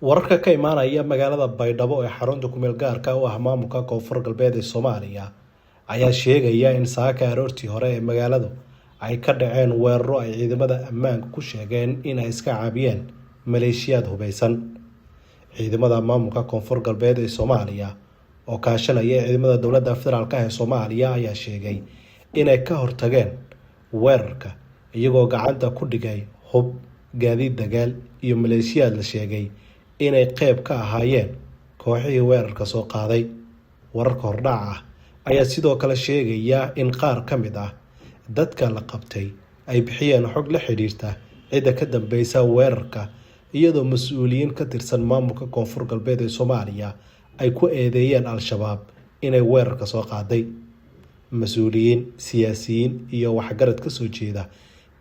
wararka ka imaanaya magaalada Baydhabo ee xarunta ku meel gaarka u ah maamulka Koonfur Galbeed ee Soomaaliya ayaa sheegaya in saaka aroortii hore ee magaaladu ay ka dhaceen weeraro ay ciidamada ammaanka ku sheegeen in ay iska caabiyeen maleeshiyad hubeysan. Ciidamada maamulka Koonfur Galbeed ee Soomaaliya oo kaashanaya ciidamada dowladda federaalka ee Soomaaliya ayaa sheegay inay ka hortageen weerarka iyagoo gacanta ku dhigay hub, gaadiid dagaal iyo maleeshiyad la sheegay inay qayb ka ahaayeen kooxihii weerarka soo qaaday. Wararka hordhac ah ayaa sidoo kale sheegaya in qaar ka mid ah dadka la qabtay ay bixiyeen xog la xiriirta cidda ka dambeysa weerarka, iyadoo mas'uuliyiin ka tirsan maamulka Koonfur Galbeed ee Soomaaliya ay ku eedeeyeen Al-Shabaab inay weerarka soo qaaday. Mas'uuliyiin, siyaasiyiin iyo waxgarad ka soo jeeda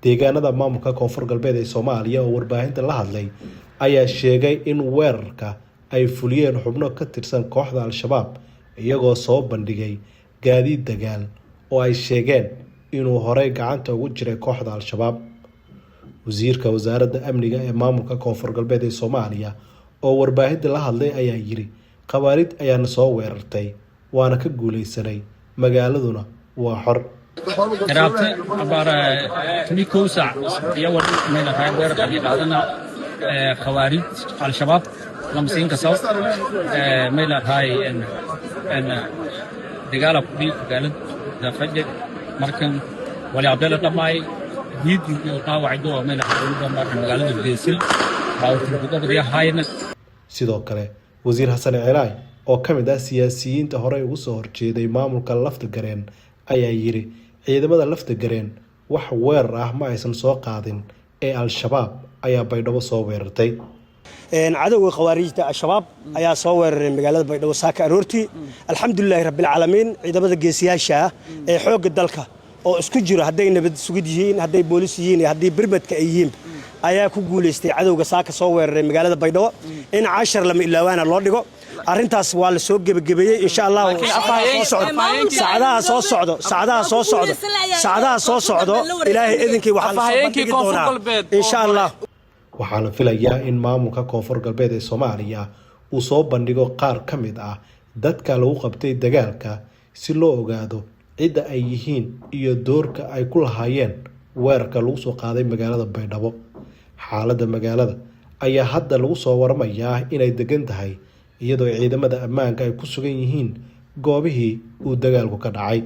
deegaanada maamulka Koonfur Galbeed ee Soomaaliya oo warbaahinta la hadlay ayaa sheegay in weerarka ay fuliyeen xubno ka tirsan kooxda Al-Shabaab iyagoo soo bandhigay gaadiid dagaal oo ay sheegeen inuu horey gacanta ugu jiray kooxda Al-Shabaab. Wasiirka wasaaradda amniga ee maamulka Koonfur Galbeed ee Soomaaliya oo warbaahinta la hadlay ayaa yiri qawaariid ayaana soo weerartay waana ka guuleysanay, magaaladuna waa xor. Raabta abara timiku sac iyo warmeen ahay weerar ay qaadana qawaariid Al-Shabaab lamsiin ka soo meel ahay en dagaal ku galad dafaj markan wali abdalla dhamay diid iyo qaawacdo meel ahay magaalada Geesil baawtirka hayna. Sidoo kale wasiir Xasan Cilaay oo ka mid ah siyaasiyiinta hore ugu soo horjeeday maamulka lafta gareen ayaa yiri ciidamada lafta gareen wax weerar ah ma aysan soo qaadin ee Al-Shabaab ayaa Baydhabo soo weerartay. cadawga khawaarijta Al-Shabaab ayaa soo weeraray magaalada Baydhabo saaka aroortii. alxamdulillaah rabbil caalamiin, ciidamada geesiyaasha ee xoogga dalka oo isku jira haday nabad sugid yihiin, haday boolis yihiin, haday birmadka ay yihiin ayaa ku guuleystay cadawga saaka soo weeraray magaalada Baydhabo in 10 lama ilaawana loo dhigo. arrintaas waa la soo gabagabeeyay insha Allah. saacadaha soo socdo ilaahay idinkii waxaan soo bandhigi doonaa insha Allah. waxaana filayaa in maamulka Koonfur Galbeed ee Soomaaliya uu soo bandhigo qaar ka mid ah dadka lagu qabtay dagaalka si loo ogaado cidda ay yihiin iyo doorka ay ku lahaayeen weerarka lagu soo qaaday magaalada Baydhabo. xaaladda magaalada ayaa hadda lagu soo waramayaa inay degan tahay iyadoo ciidamada ammaanka ay ku sugan yihiin goobihii uu dagaalku ka dhacay.